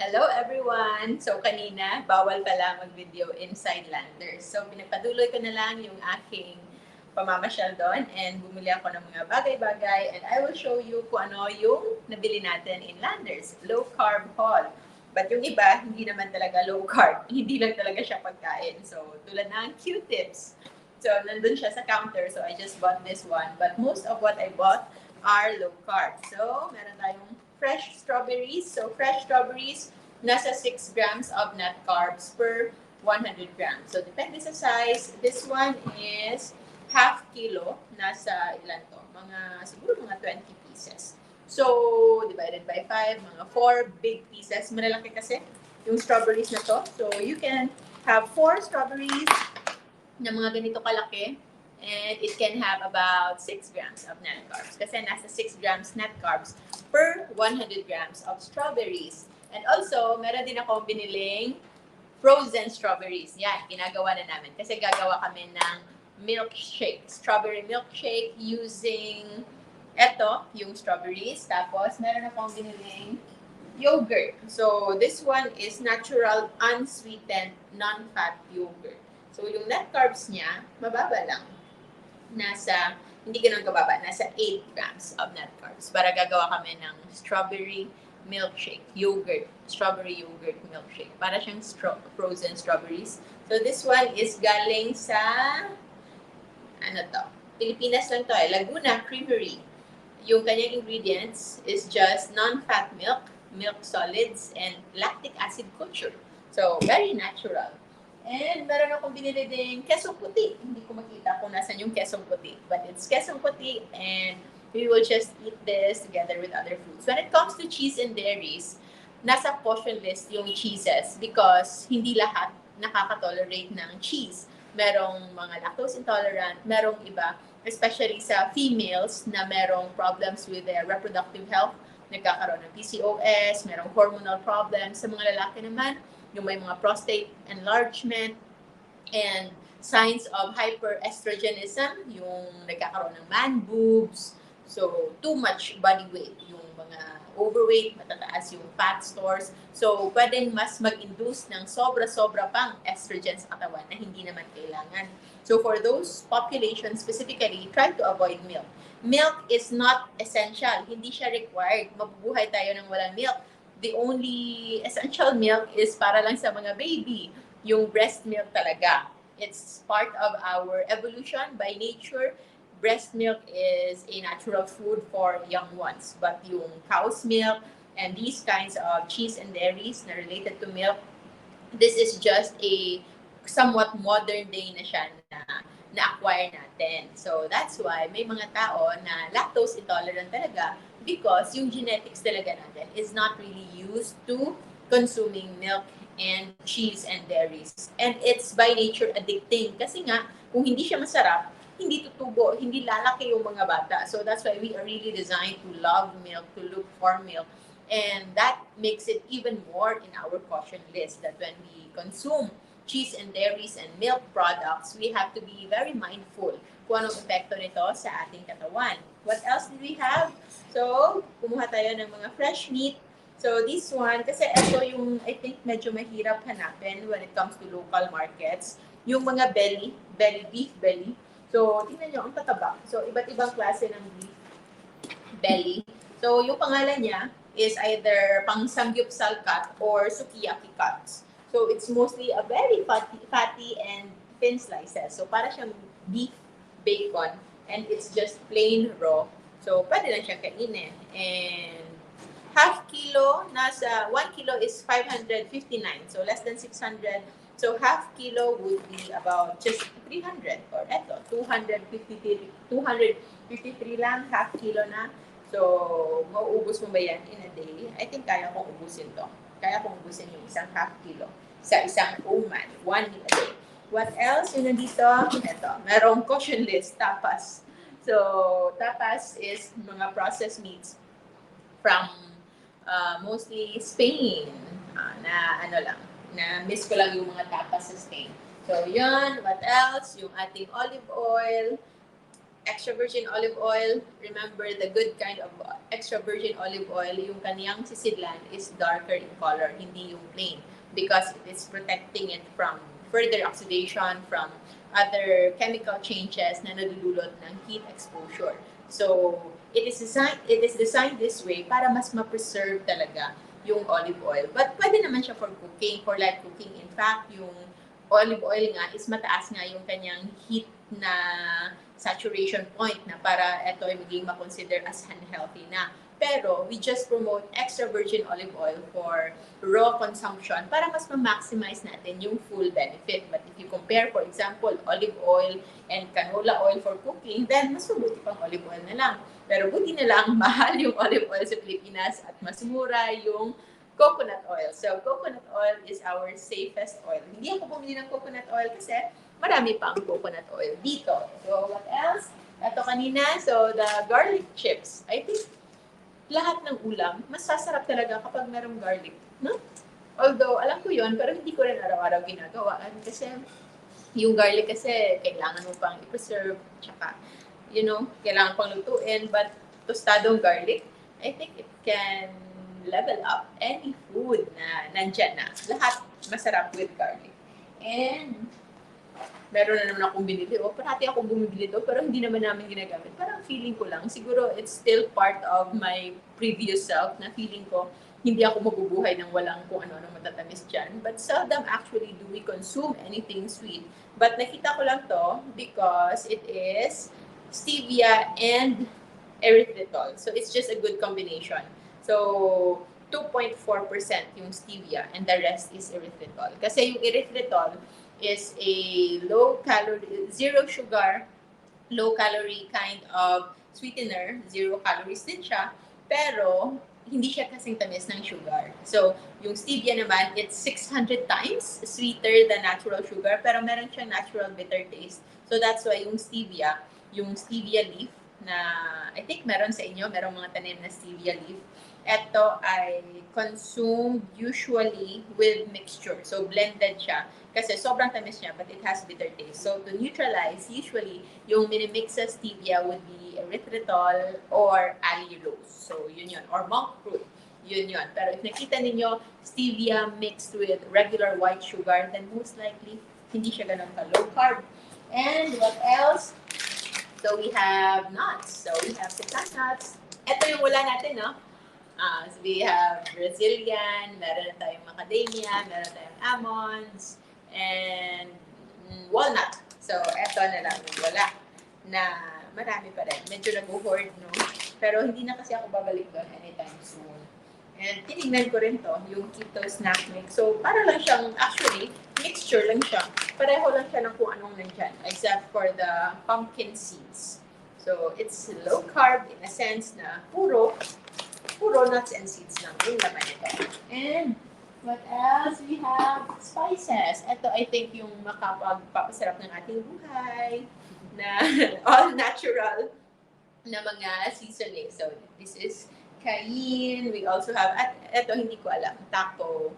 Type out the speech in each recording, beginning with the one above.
Hello everyone! So kanina, bawal pala mag-video inside Landers. So pinagpatuloy ko na lang yung aking pamamasyal doon and bumili ako ng mga bagay-bagay and I will show you kung ano yung nabili natin in Landers. Low Carb haul. But yung iba, hindi naman talaga low carb. Hindi lang talaga siya pagkain. So tulad ng Q-tips. So nandun siya sa counter so I just bought this one. But most of what I bought are low carb. So meron tayong fresh strawberries. So fresh strawberries, nasa 6 grams of net carbs per 100 grams. So, depende sa size. This one is half kilo. Nasa ilan to? Siguro mga 20 pieces. So, divided by 5, mga 4 big pieces. Malalaki kasi yung strawberries na to. So, you can have 4 strawberries na mga ganito kalaki. And it can have about 6 grams of net carbs. Kasi nasa 6 grams net carbs per 100 grams of strawberries. And also, meron din akong biniling frozen strawberries. Yan, ginagawa na namin. Kasi gagawa kami ng milkshake, strawberry milkshake using yung strawberries. Tapos, meron akong biniling yogurt. So, this one is natural, unsweetened, non-fat yogurt. So, yung net carbs niya, mababa lang. Hindi ganun kababa, nasa 8 grams of net carbs. Para gagawa kami ng strawberry milkshake, strawberry yogurt milkshake. Para siyang frozen strawberries. So this one is galing sa, Pilipinas lang to Laguna Creamery. Yung kanyang ingredients is just non-fat milk, milk solids, and lactic acid culture. So, very natural. And meron akong binili din kesong puti. Hindi ko makita kung nasan yung kesong puti. But it's kesong puti and we will just eat this together with other foods. When it comes to cheese and dairies, nasa caution list yung cheeses because hindi lahat nakaka-tolerate ng cheese. Merong mga lactose intolerant, merong iba, especially sa females na merong problems with their reproductive health, nagkakaroon ng PCOS, merong hormonal problems. Sa mga lalaki naman, yung may mga prostate enlargement and signs of hyperestrogenism, yung nagkakaroon ng man boobs, so too much body weight, yung mga overweight, matataas yung fat stores. So, pwedeng mas mag-induce ng sobra-sobra pang estrogen sa katawan na hindi naman kailangan. So, for those populations specifically, try to avoid milk. Milk is not essential. Hindi siya required. Mabubuhay tayo ng walang milk. The only essential milk is para lang sa mga baby. Yung breast milk talaga. It's part of our evolution by nature. Breast milk is a natural food for young ones. But yung cow's milk and these kinds of cheese and dairies na related to milk, this is just a somewhat modern day na siya na-acquire natin. So that's why may mga tao na lactose intolerant talaga because yung genetics talaga natin is not really used to consuming milk and cheese and dairies. And it's by nature addicting kasi nga kung hindi siya masarap, hindi tutubo, hindi lalaki yung mga bata. So that's why we are really designed to love milk, to look for milk. And that makes it even more in our caution list that when we consume cheese and dairies and milk products, we have to be very mindful kung anong epekto nito sa ating katawan. What else did we have? So, kumuha tayo ng mga fresh meat. So, this one, kasi ito yung, I think, medyo mahirap hanapin when it comes to local markets. Yung mga beef belly. So, tingnan nyo, ang tataba. So, iba't ibang klase ng beef belly. So, yung pangalan niya is either pang samgyupsal cut or sukiyaki cuts. So, it's mostly a very fatty and thin slices. So, para siyang beef bacon and it's just plain raw. So, pwede lang siyang kainin. And half kilo, 1 kilo is 559. So, less than 600. So, half kilo would be about just 300. Or eto, 253 lang, half kilo na. So, mauubos mo ba yan in a day? I think kaya kong ubusin to. Kaya kong ubusin yung isang half kilo sa isang uman, 1 meal a day. What else? Yun nandito, ito, merong caution list, tapas. So, tapas is mga processed meats from mostly Spain. Na miss ko lang yung mga tapas sa Spain. So, yun, what else? Yung ating olive oil, extra virgin olive oil. Remember, the good kind of extra virgin olive oil, yung kaniyang sisidlan is darker in color, hindi yung plain, because it is protecting it from further oxidation, from other chemical changes na nadudulot ng heat exposure. So, it is designed this way para mas ma-preserve talaga yung olive oil. But pwede naman siya for cooking, for light cooking. In fact, yung olive oil nga is mataas nga yung kanyang heat na saturation point na para ito ay maging makonsider as unhealthy na. Pero we just promote extra virgin olive oil for raw consumption para mas ma-maximize natin yung full benefit. But if you compare, for example, olive oil and canola oil for cooking, then mas mabuti pang olive oil na lang. Pero buti na lang, mahal yung olive oil sa Pilipinas at mas mura yung coconut oil. So, coconut oil is our safest oil. Hindi ako bumili ng coconut oil kasi marami pang coconut oil dito. So, what else? Ito kanina, so the garlic chips. I think lahat ng ulam, mas sasarap talaga kapag merong garlic. No? Although, alam ko yon pero hindi ko rin araw-araw ginagawaan kasi yung garlic kasi kailangan mo pang i-preserve, tsaka, kailangan pang lutuin. But tostadong garlic, I think it can level up any food na nandyan na. Lahat masarap with garlic. And meron na naman akong binili. Parati akong bumibili doon, pero hindi naman namin ginagamit. Parang feeling ko lang, siguro it's still part of my previous self na feeling ko, hindi ako mabubuhay ng walang kung ano-ano matatamis dyan. But seldom actually do we consume anything sweet. But nakita ko lang to because it is stevia and erythritol. So it's just a good combination. So 2.4% yung stevia and the rest is erythritol. Kasi yung erythritol is a low-calorie, zero sugar, low-calorie kind of sweetener. 0 calories din siya, pero hindi siya kasing tamis ng sugar. So, yung stevia naman, it's 600 times sweeter than natural sugar, pero meron siyang natural bitter taste. So, that's why yung stevia leaf, na I think meron sa inyo, merong mga tanim na stevia leaf, ito ay consumed usually with mixture. So, blended siya. Kasi sobrang tamis niya, but it has bitter taste. So, to neutralize, usually, yung minimix sa stevia would be erythritol or allulose. So, yun yun. Or monk fruit. Yun yun. Pero if nakita ninyo stevia mixed with regular white sugar, then most likely, hindi siya ganun ka low carb. And what else? So, we have nuts. So, we have pecan nuts. Ito yung wala natin, no? So we have Brazilian, meron na tayong macadamia, meron tayong almonds, and walnut. So, eto na lang wala. Na marami pa rin. Medyo nag-hoard, no? Pero hindi na kasi ako babalik doon anytime soon. And tinignan ko rin to, yung keto snack mix. So, para lang siyang, actually, mixture lang siya. Pareho lang siya ng kung anong nandyan, except for the pumpkin seeds. So, it's low carb in a sense na puro nuts and seeds lang yung laman nito. And what else? We have spices. Ito, I think, yung makapagpapasarap ng ating buhay na all natural na mga seasoning. So, this is cayenne. We also have, at ito, hindi ko alam, taco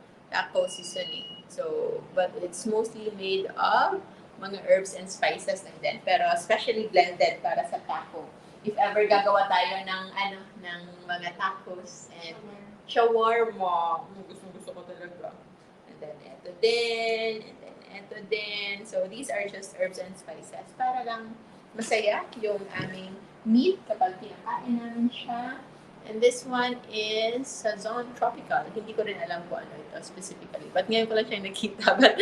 seasoning. So, but it's mostly made of mga herbs and spices lang din. Pero especially blended para sa taco. If ever gagawa tayo ng mga tacos and shawarma, gusto ko talaga. And then ito din, and then ito din. So these are just herbs and spices para lang masaya yung aming meat kapag kinakain namin siya. And this one is Sazon Tropical. Hindi ko rin alam kung ano ito specifically. But ngayon ko lang siya nakita. But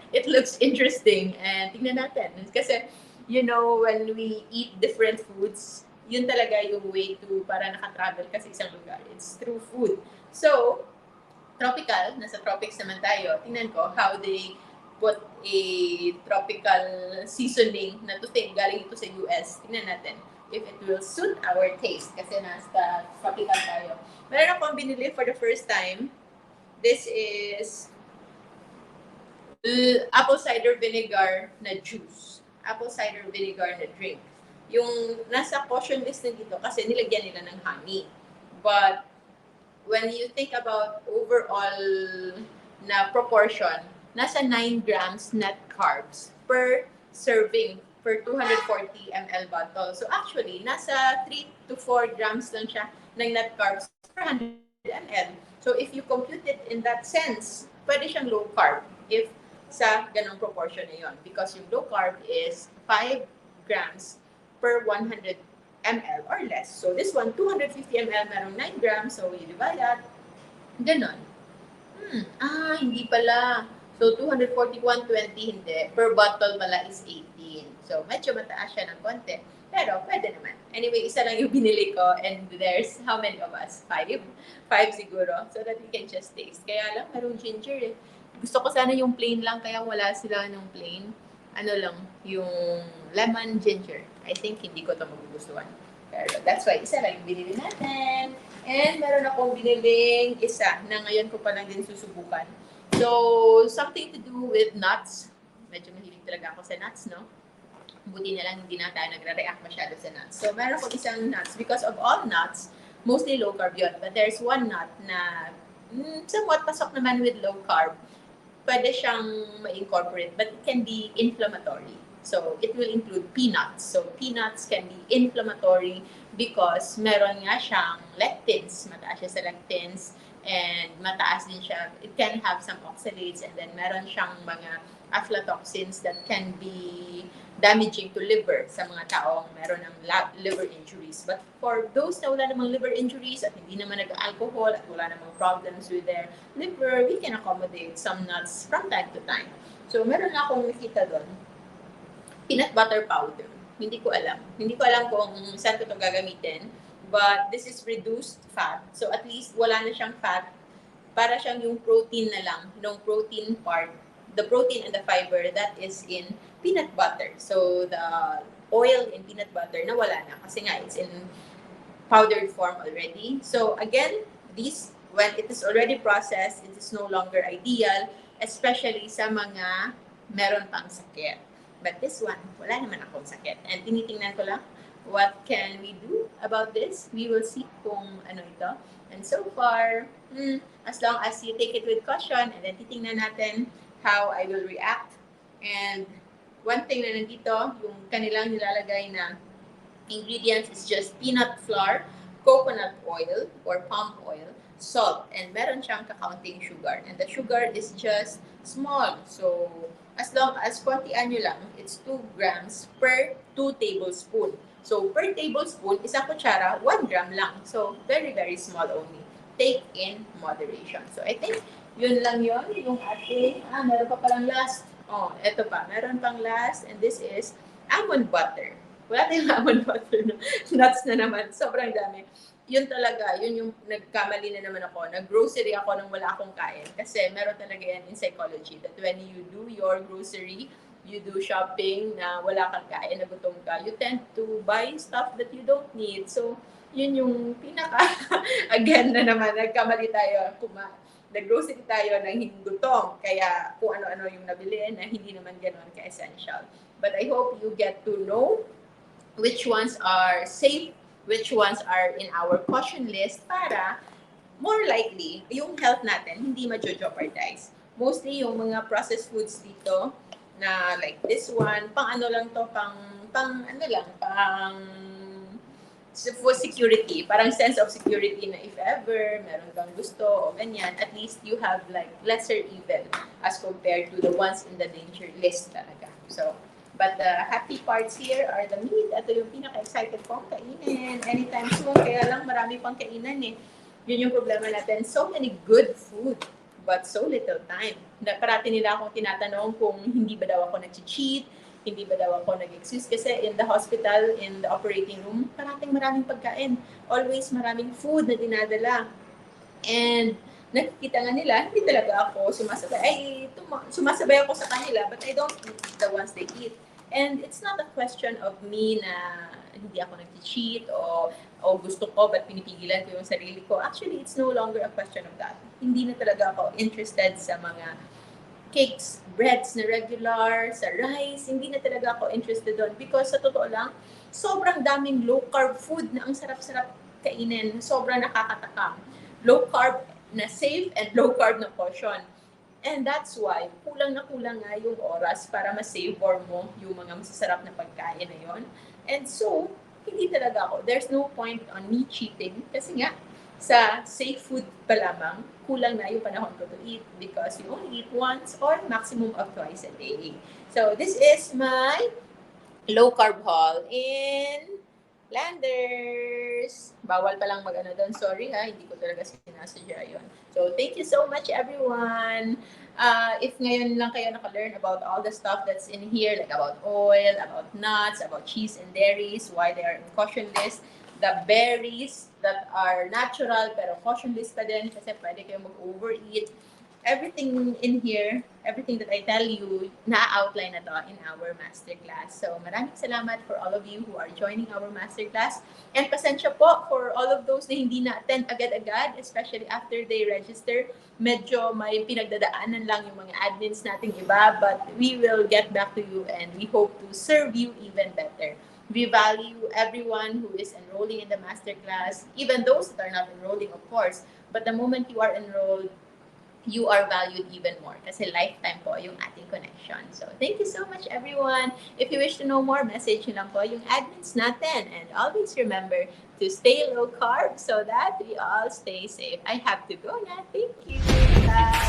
it looks interesting. And tingnan natin. Kasi when we eat different foods, yun talaga yung way to para nakatravel ka sa isang lugar. It's through food. So, tropical, nasa tropics naman tayo. Tingnan ko how they put a tropical seasoning na galing ito sa US. Tingnan natin if it will suit our taste kasi nasa tropical tayo. Meron akong binili for the first time. This is apple cider vinegar na juice. Apple cider vinegar na drink. Yung nasa caution list na dito kasi nilagyan nila ng honey. But when you think about overall na proportion, nasa 9 grams net carbs per serving per 240 ml bottle. So actually, nasa 3 to 4 grams lang siya ng net carbs per 100 ml. So if you compute it in that sense, pwede siyang low carb if sa ganong proportion na yun. Because yung low carb is 5 grams per 100 ml or less. So this one, 250 ml, merong 9 grams. So you divide that. Ganon. Hindi pala. So, 240, 120, hindi. Per bottle pala is 18. So, medyo mataas siya ng konti. Pero, pwede naman. Anyway, isa lang yung binili ko and there's how many of us? 5? 5 siguro. So that we can just taste. Kaya lang, merong ginger eh. Gusto ko sana yung plain lang, kaya wala sila ng plain. Ano lang, yung lemon ginger. I think hindi ko ito magugustuhan. Pero that's why, isa lang yung binili natin. And meron akong biniling isa na ngayon ko pa lang din susubukan. So, something to do with nuts. Medyo mahilig talaga ako sa nuts, no? Buti na lang hindi na tayo nagre-react masyado sa nuts. So, meron akong isang nuts. Because of all nuts, mostly low carb yun. But there's one nut na somewhat pasok naman with low carb. Pwede siyang ma-incorporate, but it can be inflammatory. So, it will include peanuts. So, peanuts can be inflammatory because meron nga siyang lectins. Mataas siya sa lectins. And mataas din siya. It can have some oxalates and then meron siyang mga aflatoxins that can be damaging to liver sa mga taong meron ng liver injuries. But for those na wala namang liver injuries at hindi naman nag-alcohol at wala namang problems with their liver, we can accommodate some nuts from time to time. So meron na akong nakita doon. Peanut butter powder. Hindi ko alam. Hindi ko alam kung saan ko ito gagamitin. But this is reduced fat. So at least wala na siyang fat. Para siyang yung protein na lang. Yung protein part. The protein and the fiber that is in peanut butter. So the oil in peanut butter na wala na. Kasi nga it's in powdered form already. So again, when it is already processed, it is no longer ideal. Especially sa mga meron pang sakit. But this one, wala naman akong sakit. And tinitingnan ko lang, what can we do about this? We will see kung ano ito. And so far, as long as you take it with caution, and then titingnan natin how I will react. And one thing na nandito, yung kanilang nilalagay na ingredients is just peanut flour, coconut oil or palm oil, salt, and meron siyang kakaunting sugar. And the sugar is just small. So, as long as kontian nyo lang, it's 2 grams per 2 tablespoon. So, per tablespoon, isang kutsara, 1 gram lang. So, very, very small only. Take in moderation. So, I think, yun lang yun. Yung ating, meron pa palang last. Eto pa. Meron pang last. And this is almond butter. Wala tayong almond butter. No? Nuts na naman. Sobrang dami. Yun talaga. Yun yung nagkamali na naman ako. Nag-grocery ako nang wala akong kain. Kasi meron talaga yan in psychology. That when you do your grocery, you do shopping na wala kang kain, na gutom ka, you tend to buy stuff that you don't need. So, yun yung again na naman, nagkamali tayo, nag-grocery tayo ng hindi gutom. Kaya kung ano-ano yung nabili na hindi naman gano'n ka-essential. But I hope you get to know which ones are safe, which ones are in our caution list para more likely, yung health natin hindi ma-jeopardize. Mostly yung mga processed foods dito, na like this one, pang ano lang to, pang for security, parang sense of security na if ever meron kang gusto o ganyan, at least you have like lesser evil as compared to the ones in the danger list talaga. So, but the happy parts here are the meat. Ito yung pinaka-excited kong kainin anytime soon, kaya lang marami pang kainan eh. Yun yung problema natin. So many good food, but so little time. Parati nila akong tinatanong kung hindi ba daw ako nag-cheat, hindi ba daw ako nag-excuse. Kasi in the hospital, in the operating room, parating maraming pagkain. Always maraming food na dinadala. And nakikita nga nila, hindi talaga ako sumasabay. Sumasabay ako sa kanila, but I don't eat the ones they eat. And it's not a question of me na hindi ako nag-cheat o gusto ko but pinipigilan ko yung sarili ko. Actually, it's no longer a question of that. Hindi na talaga ako interested sa mga cakes, breads na regular, sa rice. Hindi na talaga ako interested doon because sa totoo lang, sobrang daming low-carb food na ang sarap-sarap kainin. Sobrang nakakatakam. Low-carb na safe and low-carb na portion. And that's why, kulang na kulang nga yung oras para ma-savor mo yung mga masasarap na pagkain na yon. And so, hindi talaga ako. There's no point on me cheating kasi nga, sa safe food pa lamang, kulang na yung panahon ko to eat because you only eat once or maximum of twice a day. So, this is my low carb haul in Landers. Bawal palang mag-ano doon. Sorry ha, hindi ko talaga sinasadya yun. So, thank you so much everyone. If ngayon lang kayo naka-learn about all the stuff that's in here, like about oil, about nuts, about cheese and dairies, why they are in caution list, the berries that are natural pero caution list pa din kasi pwede kayo mag-overeat. Everything in here, everything that I tell you, na-outline na to in our masterclass. So, maraming salamat for all of you who are joining our masterclass. And pasensya po for all of those na hindi na-attend agad-agad, especially after they register. Medyo may pinagdadaanan lang yung mga admins nating iba, but we will get back to you and we hope to serve you even better. We value everyone who is enrolling in the masterclass, even those that are not enrolling, of course. But the moment you are enrolled, you are valued even more kasi lifetime po yung ating connection. So, thank you so much everyone. If you wish to know more, message nyo lang po yung admins natin. And always remember to stay low carb so that we all stay safe. I have to go na. Thank you. Bye.